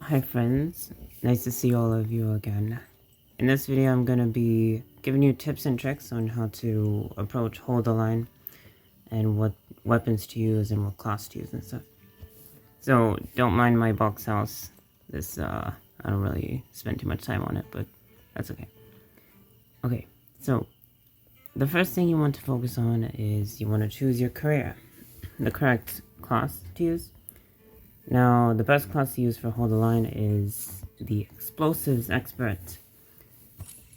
Hi friends, nice to see all of you again. In this video I'm going to be giving you tips and tricks on how to approach hold the line and what weapons to use and what class to use and stuff. So don't mind my box house. I don't really spend too much time on it, but that's okay. Okay, so the first thing you want to focus on is you want to choose your career, the correct class to use. Now, the best class to use for hold the line is the explosives expert,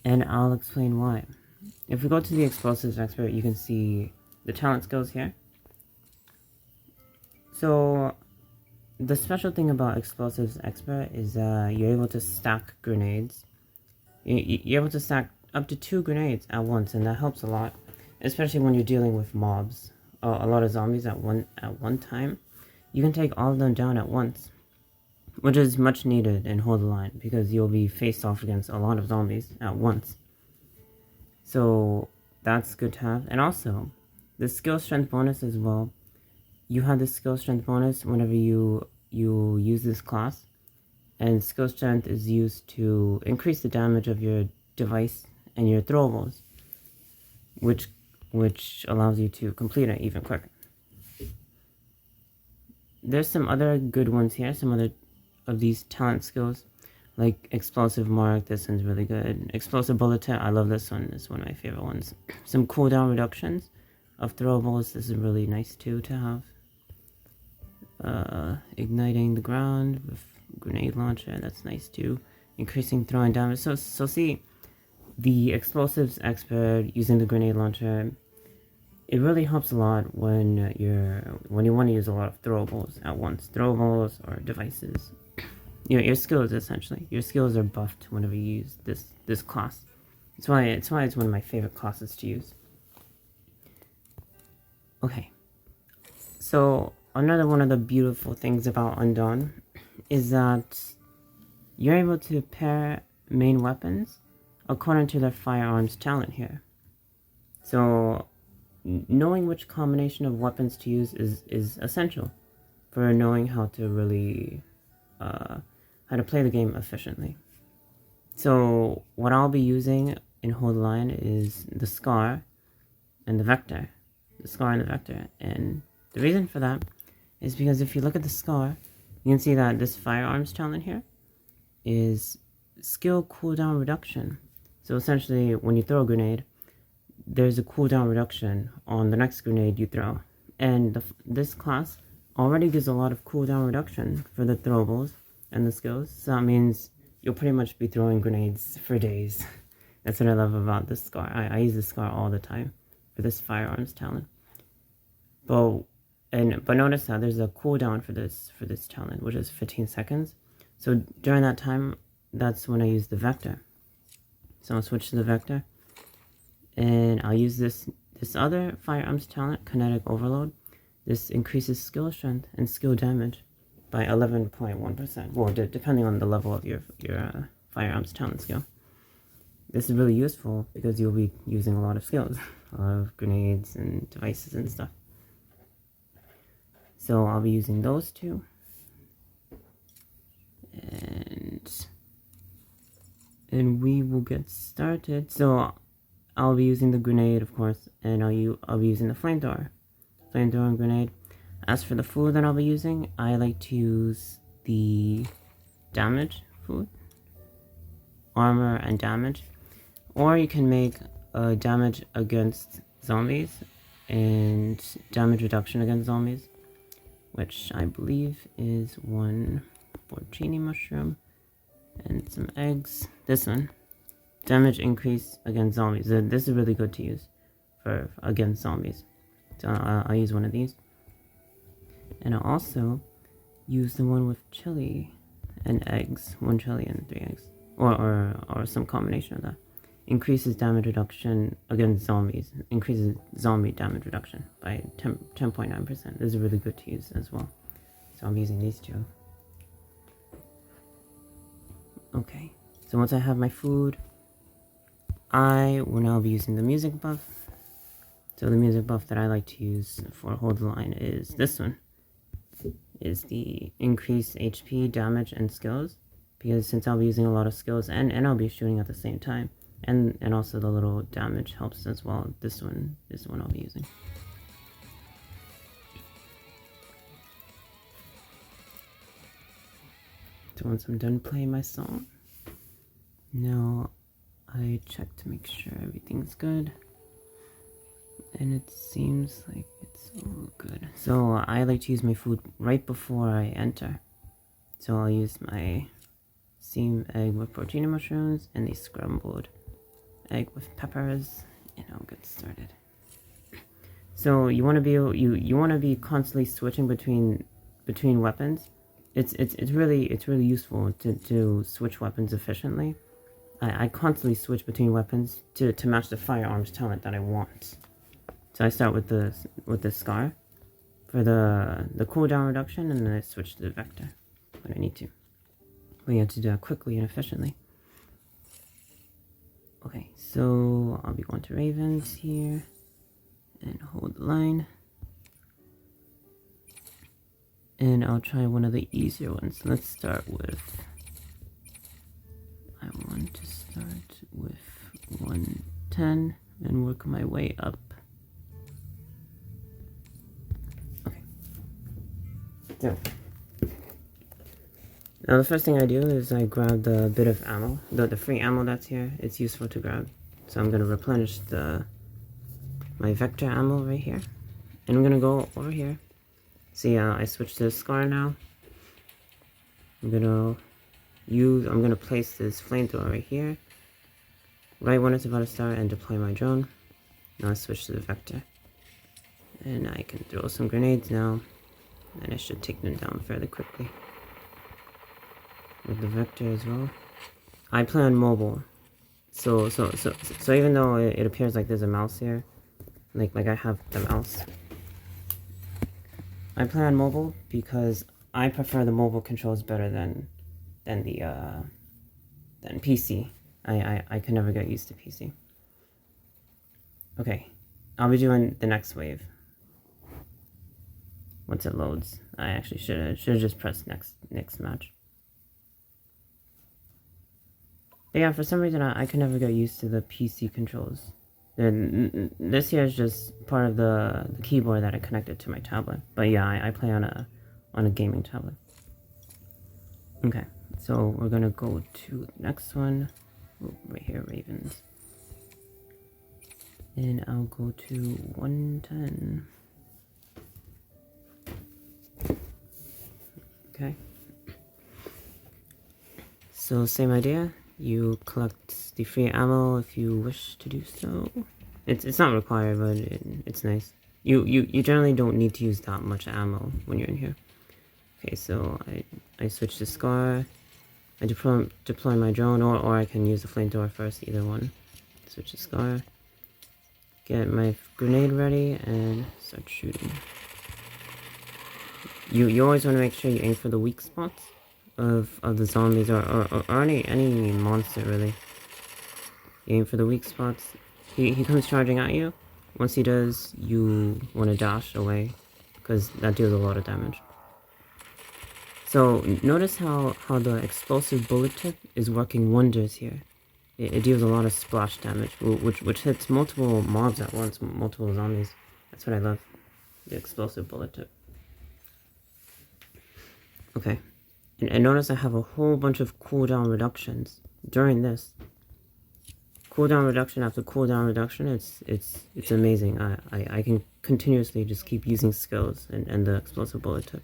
and I'll explain why. If we go to the explosives expert, you can see the talent skills here. So, the special thing about explosives expert is you're able to stack grenades. You're able to stack up to 2 grenades at once, and that helps a lot, especially when you're dealing with mobs, a lot of zombies at one time. You can take all of them down at once, which is much needed in hold the line because you'll be faced off against a lot of zombies at once. So that's good to have. And also, the skill strength bonus as well. You have the skill strength bonus whenever you use this class, and skill strength is used to increase the damage of your device and your throwables, which allows you to complete it even quicker. There's some other good ones here, some other of these talent skills, like explosive mark. This one's really good. Explosive bullet tip, I love this one. It's one of my favorite ones. Some cooldown reductions of throwables. This is really nice too to have. Igniting the ground with grenade launcher. That's nice too. Increasing throwing damage. So see, the explosives expert using the grenade launcher. It really helps a lot when you want to use a lot of throwables at once. Throwables or devices. Your skills essentially. Your skills are buffed whenever you use this class. That's why it's one of my favorite classes to use. Okay. So another one of the beautiful things about Undawn is that you're able to pair main weapons according to their firearms talent here. So knowing which combination of weapons to use is essential for knowing how to really how to play the game efficiently. So what I'll be using in hold the line is the scar and the vector. The scar and the vector. And the reason for that is because if you look at the scar, you can see that this firearms talent here is skill cooldown reduction. So essentially when you throw a grenade, there's a cooldown reduction on the next grenade you throw. And this class already gives a lot of cooldown reduction for the throwables and the skills. So that means you'll pretty much be throwing grenades for days. That's what I love about this scar. I use this scar all the time for this firearms talent. But notice that there's a cooldown for this talent, which is 15 seconds. So during that time, that's when I use the vector. So I'll switch to the vector. And I'll use this other firearms talent, kinetic overload. This increases skill strength and skill damage by 11.1%. Well, depending on the level of your firearms talent skill. This is really useful because you'll be using a lot of skills, a lot of grenades and devices and stuff. So I'll be using those two. And we will get started. So I'll be using the grenade, of course, and I'll be using the flamethrower and grenade. As for the food that I'll be using, I like to use the damage food, armor and damage, or you can make damage against zombies and damage reduction against zombies, which I believe is 1 porcini mushroom and some eggs. This one. Damage increase against zombies. This is really good to use for against zombies. So I'll use one of these. And I'll also use the one with chili and eggs. 1 chili and 3 eggs. Or some combination of that. Increases damage reduction against zombies. Increases zombie damage reduction by 10.9%. This is really good to use as well. So I'm using these two. Okay. So once I have my food, I will now be using the music buff. So the music buff that I like to use for hold the line is this one. is the increased HP, damage, and skills. Because since I'll be using a lot of skills and I'll be shooting at the same time. And also the little damage helps as well. This one I'll be using. So once I'm done playing my song, now I check to make sure everything's good. And it seems like it's all good. So I like to use my food right before I enter. So I'll use my steamed egg with porcini mushrooms and the scrambled egg with peppers, and I'll get started. So you want to be you want to be constantly switching between weapons. It's really useful to switch weapons efficiently. I constantly switch between weapons to match the firearms talent that I want. So I start with the scar for the cooldown reduction, and then I switch to the vector when I need to. We have to do that quickly and efficiently. Okay, so I'll be going to Ravens here and hold the line. And I'll try one of the easier ones. Let's start with, I want to start with 110 and work my way up. Okay. So, now the first thing I do is I grab the bit of ammo, the free ammo that's here. It's useful to grab. So I'm going to replenish my vector ammo right here. And I'm going to go over here. See, I switched to the scar now. I'm gonna place this flamethrower right here, right when it's about to start, and deploy my drone. Now I switch to the vector, and I can throw some grenades now, and I should take them down fairly quickly with the vector as well. I play on mobile, so even though it appears like there's a mouse here, like I have the mouse. I play on mobile because I prefer the mobile controls better than PC. I can never get used to PC. Okay, I'll be doing the next wave once it loads. I actually should have just pressed next match. But yeah, for some reason I can never get used to the PC controls. And this here is just part of the keyboard that I connected to my tablet. But yeah, I play on a gaming tablet. Okay, so we're gonna go to the next one. Oh, right here, Ravens. And I'll go to 110. Okay. So same idea. You collect the free ammo if you wish to do so. It's not required, but it's nice. You generally don't need to use that much ammo when you're in here. Okay, so I switch to scar. I deploy my drone, or I can use the flamethrower first. Either one. Switch to scar. Get my grenade ready and start shooting. You always want to make sure you aim for the weak spots of the zombies or any monster really. You aim for the weak spots. He comes charging at you. Once he does, you want to dash away because that deals a lot of damage. So notice how the explosive bullet tip is working wonders here. It deals a lot of splash damage, which hits multiple mobs at once, multiple zombies. That's what I love, the explosive bullet tip. Okay. And notice I have a whole bunch of cooldown reductions during this. Cooldown reduction after cooldown reduction, it's amazing. I can continuously just keep using skills and the explosive bullet tip.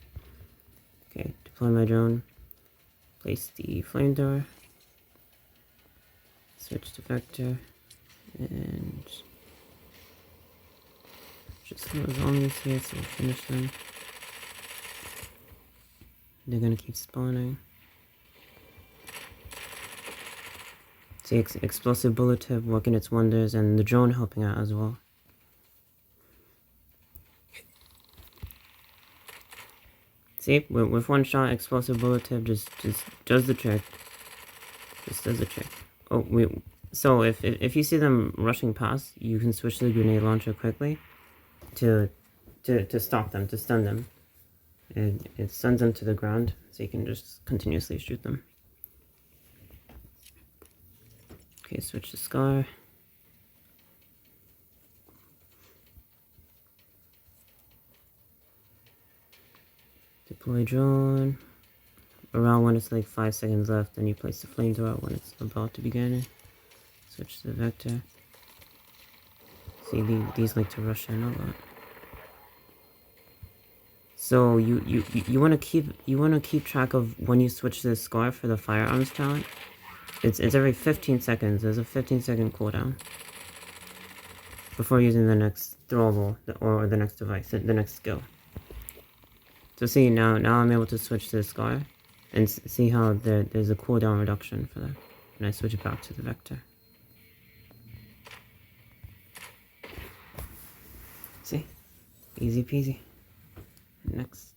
Okay, deploy my drone. Place the flamethrower. Switch to vector. And just some zombies here so we'll finish them. They're gonna keep spawning. See, explosive bullet tip working its wonders, and the drone helping out as well. See, with one shot, explosive bullet tip just does the trick. Just does the trick. Oh, so if you see them rushing past, you can switch to the grenade launcher quickly to stop them, to stun them. It sends them to the ground, so you can just continuously shoot them. Okay, switch to Scar. Deploy drone. Around when it's like 5 seconds left, then you place the flamethrower when it's about to begin. Switch to the vector. See, these like to rush in a lot. So you want to keep track of when you switch to the Scar for the firearms talent. It's every 15 seconds. There's a 15-second cooldown before using the next throwable or the next device, the next skill. So see, now I'm able to switch to the Scar and see how there's a cooldown reduction for that. And I switch it back to the vector. See? Easy peasy. Next.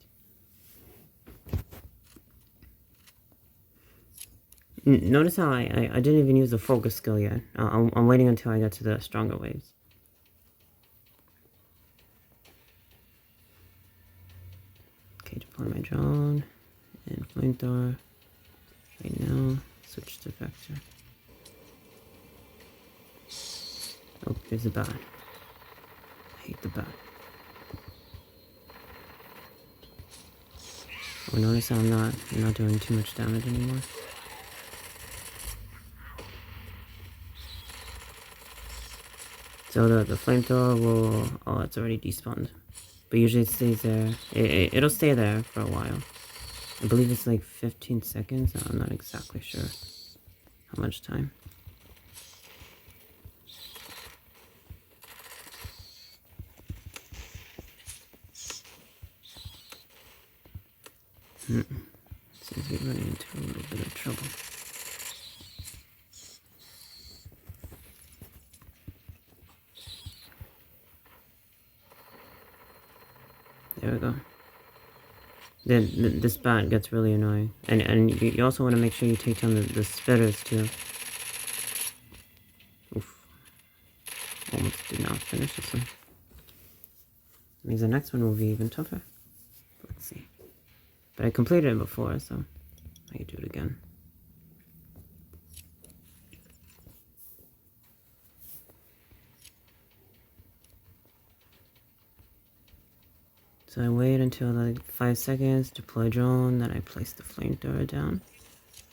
Notice how I didn't even use the focus skill yet. I'm waiting until I get to the stronger waves. Okay, deploy my drone and flamethrower. Right now, switch to vector. Oh, there's a bat. I hate the bat. Oh, notice how I'm not doing too much damage anymore. So the flamethrower will... Oh, it's already despawned. But usually it stays there. It'll stay there for a while. I believe it's like 15 seconds. I'm not exactly sure how much time. Seems we're running into a little bit of trouble. There we go. Then this bat gets really annoying, and you also want to make sure you take down the spitters too. Oof! Almost did not finish this one. Means the next one will be even tougher. Let's see. But I completed it before, so I can do it again. So I wait until like 5 seconds, deploy drone, then I place the flamethrower down,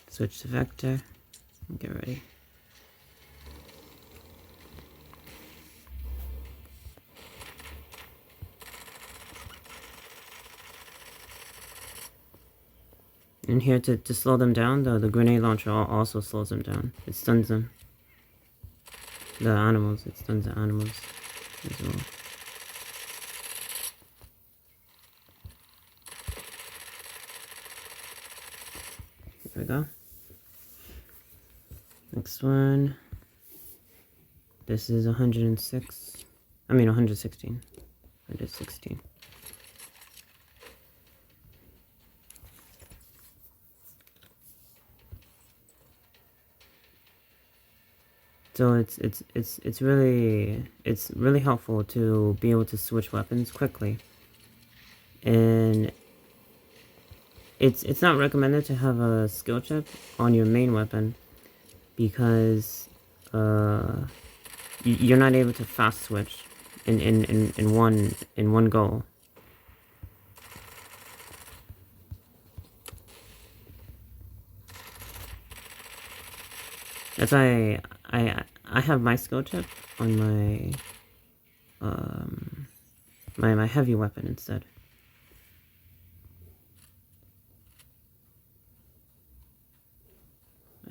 switch to vector, and get ready. And here to slow them down, the grenade launcher also slows them down. It stuns them. The animals, it stuns the animals as well. There we go. Next one. This is 106. I mean 116. 116. So it's really helpful to be able to switch weapons quickly. And it's not recommended to have a skill chip on your main weapon because you're not able to fast switch in one go. That's why I have my skill chip on my heavy weapon instead.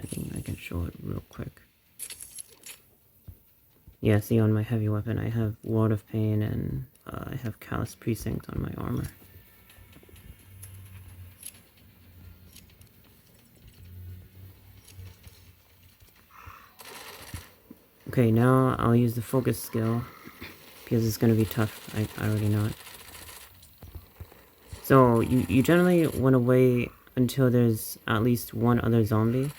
I think I can show it real quick. Yeah, see, on my heavy weapon I have Ward of Pain and I have Callous Precinct on my armor. Okay, now I'll use the focus skill because it's going to be tough. I already know it. So you generally want to wait until there's at least one other zombie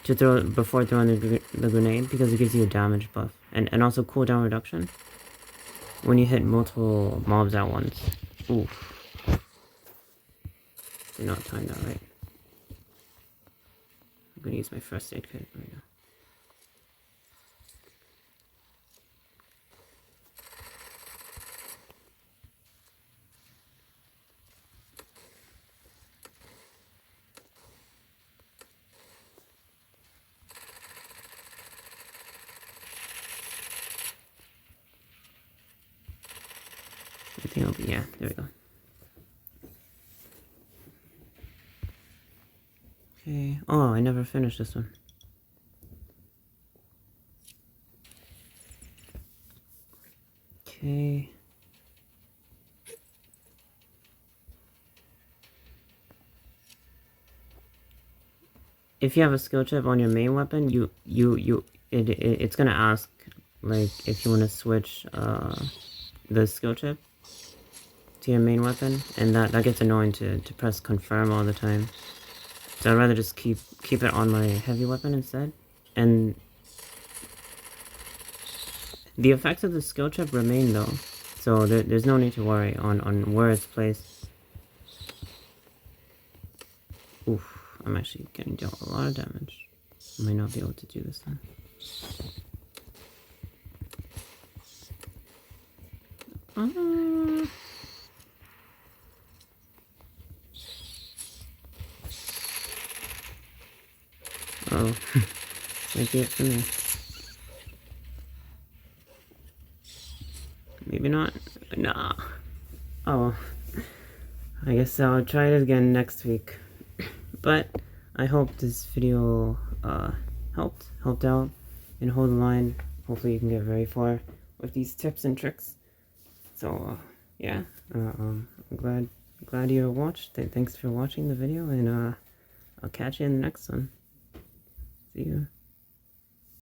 to throw before throwing the grenade because it gives you a damage buff and also cooldown reduction when you hit multiple mobs at once. Oof. did not time that right. I'm gonna use my first aid kit right now. I think I'll be, yeah, there we go. Okay. Oh, I never finished this one. Okay. If you have a skill chip on your main weapon, it's gonna ask like if you want to switch the skill chip to your main weapon, and that gets annoying to press confirm all the time. So I'd rather just keep it on my heavy weapon instead. And the effects of the skill chip remain though, so there's no need to worry on where it's placed. Oof, I'm actually getting dealt a lot of damage. I might not be able to do this then. Oh, might be it for me. Maybe not. Nah. Oh, I guess I'll try it again next week. But I hope this video helped out, and hold the line. Hopefully you can get very far with these tips and tricks. So yeah, I'm glad you watched. Thanks for watching the video, and I'll catch you in the next one. See you.